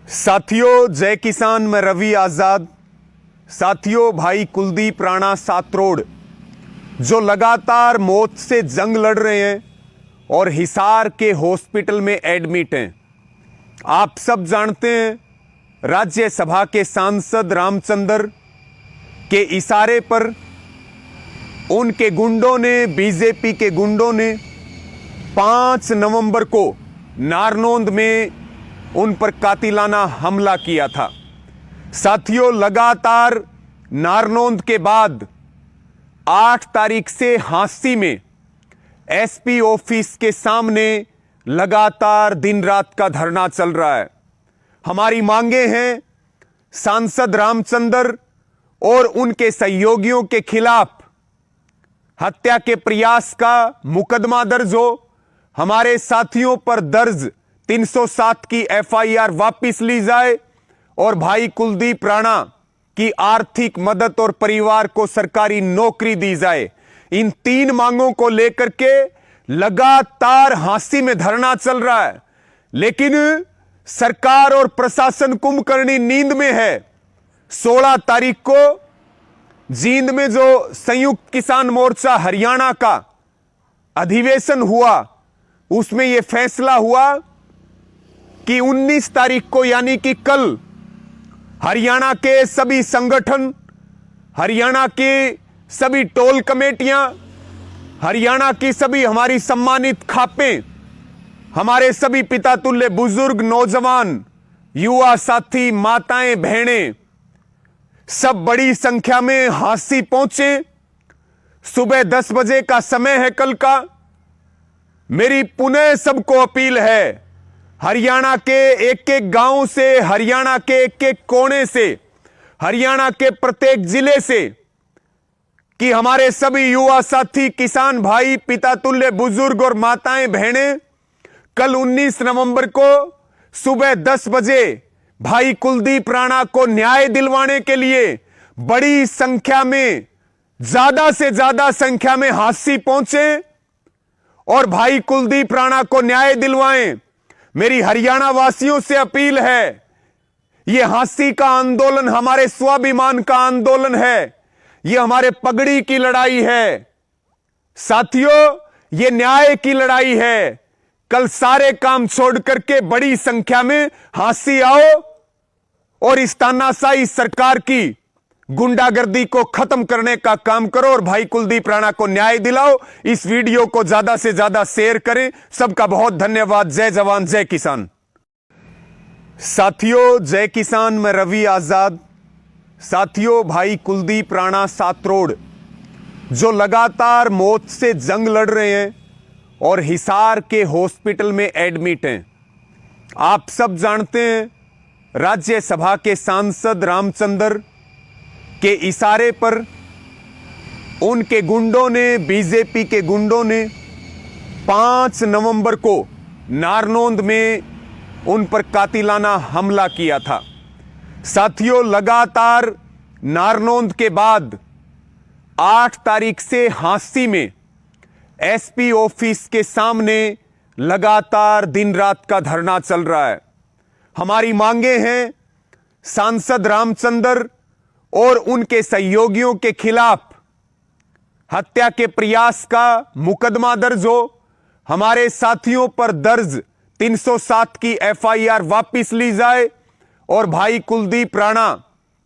साथियों, जय किसान। मैं रवि आजाद। साथियों, भाई कुलदीप राणा सातरोड जो लगातार मौत से जंग लड़ रहे हैं और हिसार के हॉस्पिटल में एडमिट हैं। आप सब जानते हैं, राज्यसभा के सांसद रामचंद्र के इशारे पर उनके गुंडों ने, बीजेपी के गुंडों ने 5 नवंबर को नारनौंद में उन पर कातिलाना हमला किया था। साथियों, लगातार नारनौंद के बाद 8 तारीख से हांसी में एसपी ऑफिस के सामने लगातार दिन रात का धरना चल रहा है। हमारी मांगे हैं सांसद रामचंद्र और उनके सहयोगियों के खिलाफ हत्या के प्रयास का मुकदमा दर्ज हो, हमारे साथियों पर दर्ज 307 की एफआईआर वापस ली जाए और भाई कुलदीप राणा की आर्थिक मदद और परिवार को सरकारी नौकरी दी जाए। इन 3 मांगों को लेकर के लगातार हांसी में धरना चल रहा है, लेकिन सरकार और प्रशासन कुंभकर्णी नींद में है। 16 तारीख को जींद में जो संयुक्त किसान मोर्चा हरियाणा का अधिवेशन हुआ, उसमें यह फैसला हुआ कि 19 तारीख को यानी कि कल हरियाणा के सभी संगठन, हरियाणा की सभी टोल कमेटियां, हरियाणा की सभी हमारी सम्मानित खापें, हमारे सभी पिता तुल्य बुजुर्ग, नौजवान, युवा साथी, माताएं, बहनें सब बड़ी संख्या में हांसी पहुंचे। सुबह 10 बजे का समय है कल का। मेरी पुनः सबको अपील है, हरियाणा के एक एक गांव से, हरियाणा के एक एक कोने से, हरियाणा के प्रत्येक जिले से, कि हमारे सभी युवा साथी, किसान भाई, पिता तुल्य बुजुर्ग और माताएं बहनें कल 19 नवंबर को सुबह 10 बजे भाई कुलदीप राणा को न्याय दिलवाने के लिए बड़ी संख्या में, ज्यादा से ज्यादा संख्या में हांसी पहुंचे और भाई कुलदीप राणा को न्याय दिलवाएं। मेरी हरियाणा वासियों से अपील है, यह हांसी का आंदोलन हमारे स्वाभिमान का आंदोलन है, यह हमारे पगड़ी की लड़ाई है। साथियों, यह न्याय की लड़ाई है। कल सारे काम छोड़ करके बड़ी संख्या में हांसी आओ और इस तानाशाही सरकार की गुंडागर्दी को खत्म करने का काम करो और भाई कुलदीप राणा को न्याय दिलाओ। इस वीडियो को ज्यादा से ज्यादा शेयर करें। सबका बहुत धन्यवाद। जय जवान, जय किसान। साथियों, जय किसान। मैं रवि आजाद। साथियों, भाई कुलदीप राणा सातरोड जो लगातार मौत से जंग लड़ रहे हैं और हिसार के हॉस्पिटल में एडमिट हैं। आप सब जानते हैं, राज्यसभा के सांसद रामचंद्र के इशारे पर उनके गुंडों ने, बीजेपी के गुंडों ने 5 नवंबर को नारनौंद में उन पर कातिलाना हमला किया था। साथियों, लगातार नारनौंद के बाद 8 तारीख से हांसी में एसपी ऑफिस के सामने लगातार दिन रात का धरना चल रहा है। हमारी मांगे हैं सांसद रामचंद्र और उनके सहयोगियों के खिलाफ हत्या के प्रयास का मुकदमा दर्ज हो, हमारे साथियों पर दर्ज 307 की एफआईआर वापस ली जाए और भाई कुलदीप राणा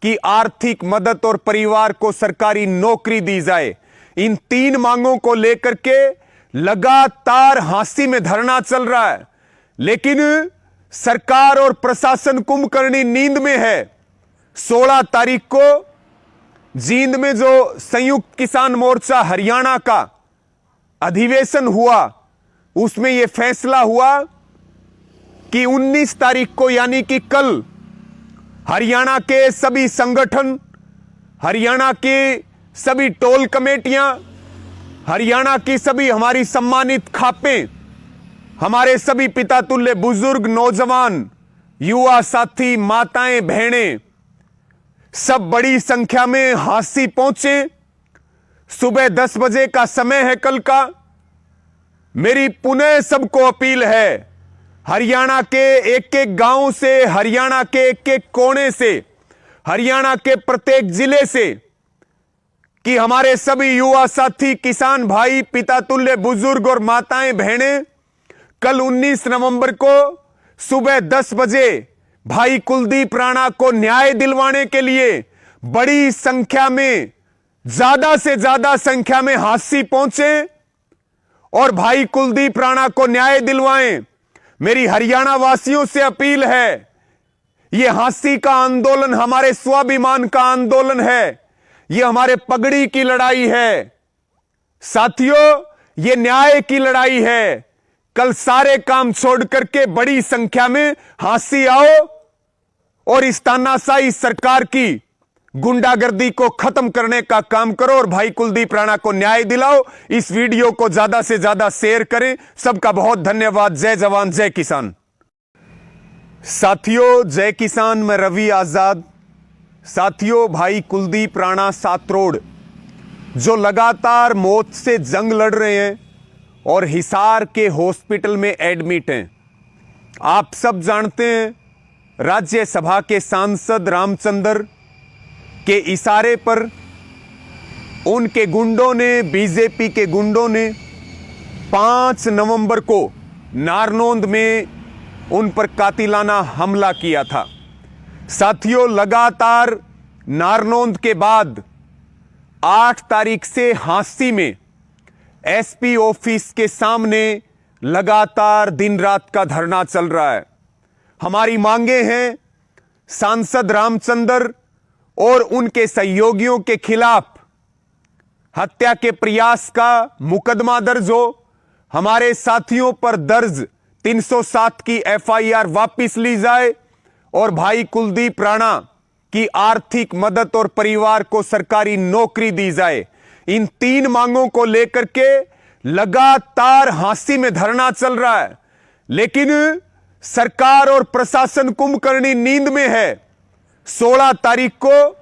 की आर्थिक मदद और परिवार को सरकारी नौकरी दी जाए। इन 3 मांगों को लेकर के लगातार हांसी में धरना चल रहा है, लेकिन सरकार और प्रशासन कुंभकर्णी नींद में है। 16 तारीख को जींद में जो संयुक्त किसान मोर्चा हरियाणा का अधिवेशन हुआ, उसमें यह फैसला हुआ कि 19 तारीख को यानी कि कल हरियाणा के सभी संगठन, हरियाणा की सभी टोल कमेटियां, हरियाणा की सभी हमारी सम्मानित खापें, हमारे सभी पिता तुल्य बुजुर्ग, नौजवान, युवा साथी, माताएं, बहनें सब बड़ी संख्या में हांसी पहुंचे। सुबह 10 बजे का समय है कल का। मेरी पुनः सबको अपील है, हरियाणा के एक एक गांव से, हरियाणा के एक एक कोने से, हरियाणा के प्रत्येक जिले से कि हमारे सभी युवा साथी, किसान भाई, पिता तुल्य बुजुर्ग और माताएं बहनें कल 19 नवंबर को सुबह 10 बजे भाई कुलदीप राणा को न्याय दिलवाने के लिए बड़ी संख्या में, ज्यादा से ज्यादा संख्या में हांसी पहुंचे और भाई कुलदीप राणा को न्याय दिलवाएं। मेरी हरियाणा वासियों से अपील है, यह हांसी का आंदोलन हमारे स्वाभिमान का आंदोलन है, यह हमारे पगड़ी की लड़ाई है साथियों, यह न्याय की लड़ाई है। कल सारे काम छोड़ करके बड़ी संख्या में हांसी आओ और इस तानाशाही सरकार की गुंडागर्दी को खत्म करने का काम करो और भाई कुलदीप राणा को न्याय दिलाओ। इस वीडियो को ज्यादा से ज्यादा शेयर करें। सबका बहुत धन्यवाद। जय जवान जय किसान। साथियों, जय किसान, मैं रवि आजाद। साथियों, भाई कुलदीप राणा सातरोड जो लगातार मौत से जंग लड़ रहे हैं और हिसार के हॉस्पिटल में एडमिट हैं। आप सब जानते हैं, राज्यसभा के सांसद रामचंद्र के इशारे पर उनके गुंडों ने, बीजेपी के गुंडों ने 5 नवंबर को नारनौंद में उन पर कातिलाना हमला किया था। साथियों, लगातार नारनौंद के बाद 8 तारीख से हांसी में एसपी ऑफिस के सामने लगातार दिन रात का धरना चल रहा है। हमारी मांगे हैं सांसद रामचंद्र और उनके सहयोगियों के खिलाफ हत्या के प्रयास का मुकदमा दर्ज हो, हमारे साथियों पर दर्ज 307 की एफआईआर वापस ली जाए और भाई कुलदीप राणा की आर्थिक मदद और परिवार को सरकारी नौकरी दी जाए। इन 3 मांगों को लेकर के लगातार हांसी में धरना चल रहा है, लेकिन सरकार और प्रशासन कुंभकर्णी नींद में है। 16 तारीख को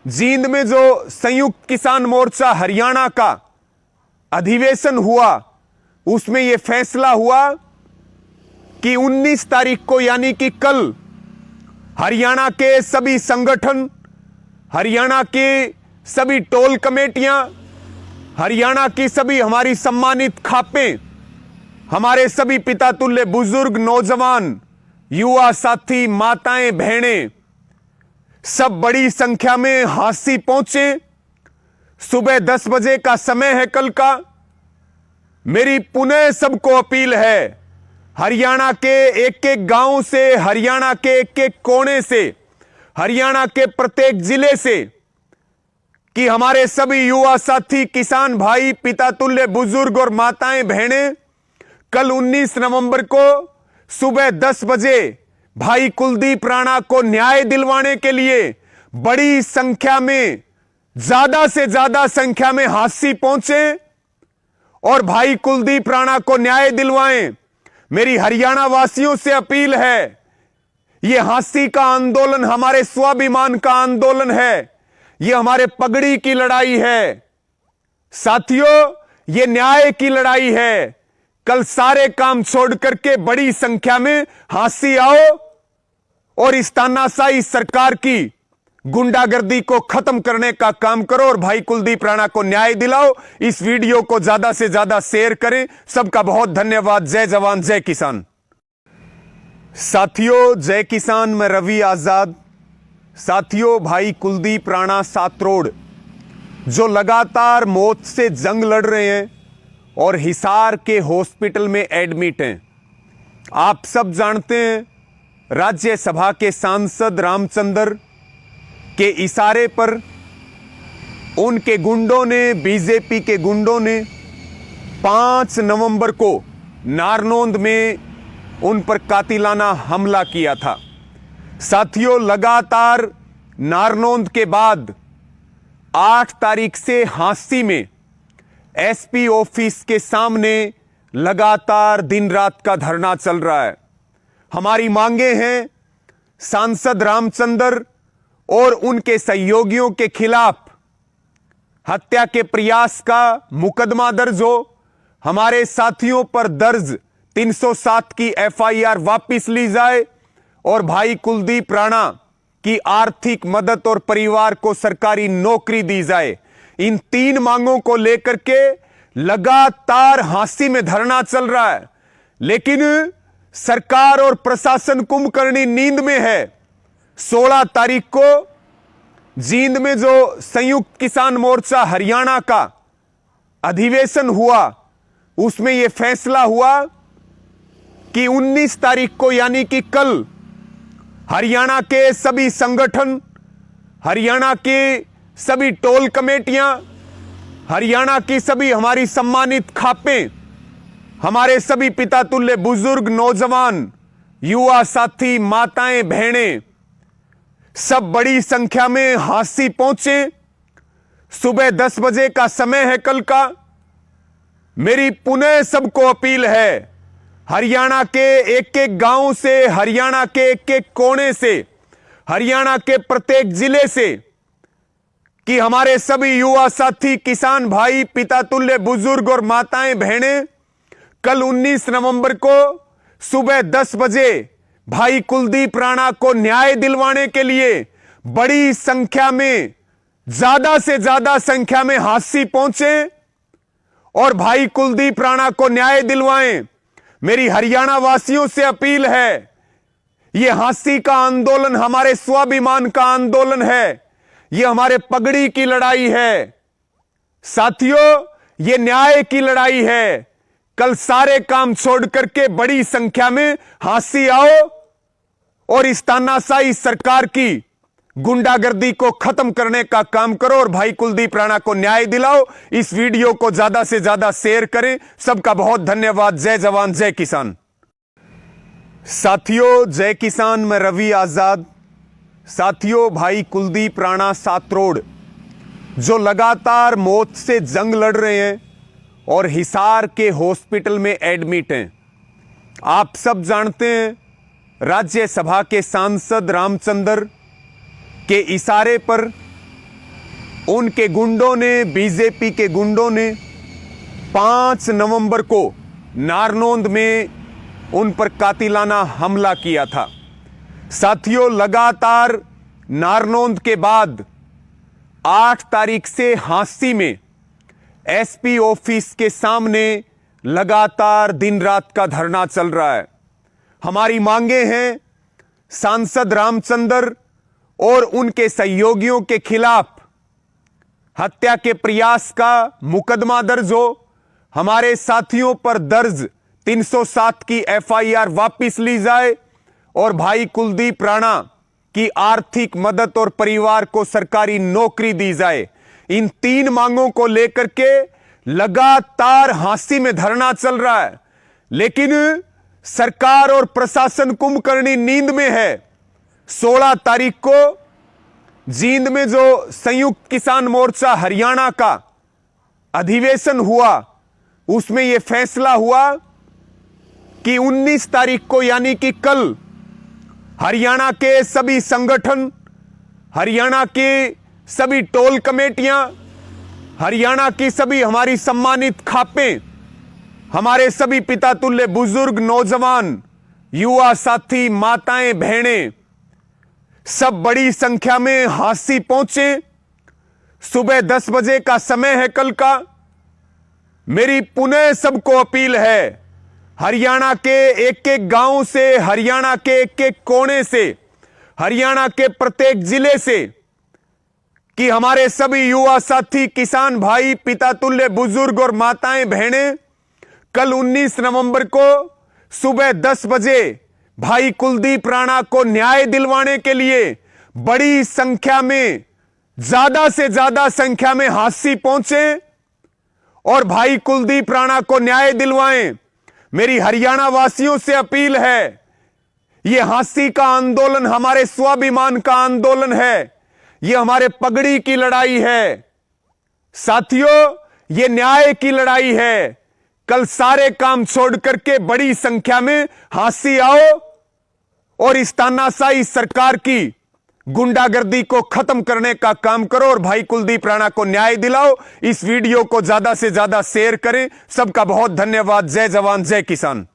जींद में जो संयुक्त किसान मोर्चा हरियाणा का अधिवेशन हुआ, उसमें यह फैसला हुआ कि 19 तारीख को यानी कि कल हरियाणा के सभी संगठन, हरियाणा के सभी टोल कमेटियां, हरियाणा की सभी हमारी सम्मानित खापें, हमारे सभी पिता तुल्य बुजुर्ग, नौजवान, युवा साथी, माताएं, बहनें सब बड़ी संख्या में हांसी पहुंचे। सुबह 10 बजे का समय है कल का। मेरी पुनः सबको अपील है, हरियाणा के एक एक गांव से, हरियाणा के एक एक कोने से, हरियाणा के प्रत्येक जिले से कि हमारे सभी युवा साथी, किसान भाई, पिता तुल्य बुजुर्ग और माताएं, बहनें कल 19 नवंबर को सुबह 10 बजे भाई कुलदीप राणा को न्याय दिलवाने के लिए बड़ी संख्या में, ज्यादा से ज्यादा संख्या में हांसी पहुंचे और भाई कुलदीप राणा को न्याय दिलवाएं। मेरी हरियाणा वासियों से अपील है, यह हांसी का आंदोलन हमारे स्वाभिमान का आंदोलन है, यह हमारे पगड़ी की लड़ाई है साथियों, यह न्याय की लड़ाई है। कल सारे काम छोड़ करके बड़ी संख्या में हांसी आओ और इस तानाशाही सरकार की गुंडागर्दी को खत्म करने का काम करो और भाई कुलदीप राणा को न्याय दिलाओ। इस वीडियो को ज्यादा से ज्यादा शेयर करें। सबका बहुत धन्यवाद। जय जवान जय किसान। साथियों, जय किसान, मैं रवि आजाद। साथियों, भाई कुलदीप राणा सातरोड जो लगातार मौत से जंग लड़ रहे हैं और हिसार के हॉस्पिटल में एडमिट हैं। आप सब जानते हैं, राज्यसभा के सांसद रामचंद्र के इशारे पर उनके गुंडों ने, बीजेपी के गुंडों ने 5 नवंबर को नारनौंद में उन पर कातिलाना हमला किया था। साथियों, लगातार नारनौंद के बाद 8 तारीख से हांसी में एसपी ऑफिस के सामने लगातार दिन रात का धरना चल रहा है। हमारी मांगे हैं सांसद रामचंद्र और उनके सहयोगियों के खिलाफ हत्या के प्रयास का मुकदमा दर्ज हो, हमारे साथियों पर दर्ज 307 की एफआईआर वापस ली जाए और भाई कुलदीप राणा की आर्थिक मदद और परिवार को सरकारी नौकरी दी जाए। इन 3 मांगों को लेकर के लगातार हांसी में धरना चल रहा है, लेकिन सरकार और प्रशासन कुंभकर्णी नींद में है। 16 तारीख को जींद में जो संयुक्त किसान मोर्चा हरियाणा का अधिवेशन हुआ, उसमें यह फैसला हुआ कि 19 तारीख को यानी कि कल हरियाणा के सभी संगठन, हरियाणा के सभी टोल कमेटियां, हरियाणा की सभी हमारी सम्मानित खापें, हमारे सभी पिता तुल्य बुजुर्ग, नौजवान, युवा साथी, माताएं, बहनें सब बड़ी संख्या में हांसी पहुंचे। सुबह 10 बजे का समय है कल का। मेरी पुनः सबको अपील है, हरियाणा के एक एक गांव से, हरियाणा के एक एक कोने से, हरियाणा के प्रत्येक जिले से, कि हमारे सभी युवा साथी, किसान भाई, पिता तुल्य बुजुर्ग और माताएं, बहनें कल 19 नवंबर को सुबह 10 बजे भाई कुलदीप राणा को न्याय दिलवाने के लिए बड़ी संख्या में, ज्यादा से ज्यादा संख्या में हांसी पहुंचे और भाई कुलदीप राणा को न्याय दिलवाएं। मेरी हरियाणा वासियों से अपील है, यह हांसी का आंदोलन हमारे स्वाभिमान का आंदोलन है, यह हमारे पगड़ी की लड़ाई है साथियों, यह न्याय की लड़ाई है। कल सारे काम छोड़ करके बड़ी संख्या में हांसी आओ और इस तानाशाही सरकार की गुंडागर्दी को खत्म करने का काम करो और भाई कुलदीप राणा को न्याय दिलाओ। इस वीडियो को ज्यादा से ज्यादा शेयर करें। सबका बहुत धन्यवाद। जय जवान जय किसान। साथियों, जय किसान, मैं रवि आजाद। साथियों, भाई कुलदीप राणा सातरोड जो लगातार मौत से जंग लड़ रहे हैं और हिसार के हॉस्पिटल में एडमिट हैं। आप सब जानते हैं, राज्यसभा के सांसद रामचंद्र के इशारे पर उनके गुंडों ने, बीजेपी के गुंडों ने 5 नवंबर को नारनौंद में उन पर कातिलाना हमला किया था। साथियों, लगातार नारनौंद के बाद 8 तारीख से हांसी में एसपी ऑफिस के सामने लगातार दिन रात का धरना चल रहा है। हमारी मांगे हैं, सांसद रामचंद्र और उनके सहयोगियों के खिलाफ हत्या के प्रयास का मुकदमा दर्ज हो, हमारे साथियों पर दर्ज 307 की एफआईआर वापस ली जाए और भाई कुलदीप राणा की आर्थिक मदद और परिवार को सरकारी नौकरी दी जाए। इन 3 मांगों को लेकर के लगातार हांसी में धरना चल रहा है, लेकिन सरकार और प्रशासन कुंभकर्णी नींद में है। 16 तारीख को जींद में जो संयुक्त किसान मोर्चा हरियाणा का अधिवेशन हुआ, उसमें यह फैसला हुआ कि 19 तारीख को यानी कि कल हरियाणा के सभी संगठन, हरियाणा के सभी टोल कमेटियां, हरियाणा की सभी हमारी सम्मानित खापें, हमारे सभी पिता तुल्य बुजुर्ग, नौजवान, युवा साथी, माताएं, बहनें सब बड़ी संख्या में हांसी पहुंचे। सुबह 10 बजे का समय है कल का। मेरी पुनः सबको अपील है, हरियाणा के एक एक गांव से, हरियाणा के एक एक कोने से, हरियाणा के प्रत्येक जिले से, कि हमारे सभी युवा साथी, किसान भाई, पिता तुल्य बुजुर्ग और माताएं, बहनें कल 19 नवंबर को सुबह 10 बजे भाई कुलदीप राणा को न्याय दिलवाने के लिए बड़ी संख्या में, ज्यादा से ज्यादा संख्या में हांसी पहुंचे और भाई कुलदीप राणा को न्याय दिलवाएं। मेरी हरियाणा वासियों से अपील है, यह हांसी का आंदोलन हमारे स्वाभिमान का आंदोलन है, यह हमारे पगड़ी की लड़ाई है साथियों, यह न्याय की लड़ाई है। कल सारे काम छोड़ करके बड़ी संख्या में हांसी आओ और इस तानाशाही सरकार की गुंडागर्दी को खत्म करने का काम करो और भाई कुलदीप राणा को न्याय दिलाओ। इस वीडियो को ज्यादा से ज्यादा शेयर करें। सबका बहुत धन्यवाद। जय जवान जय किसान।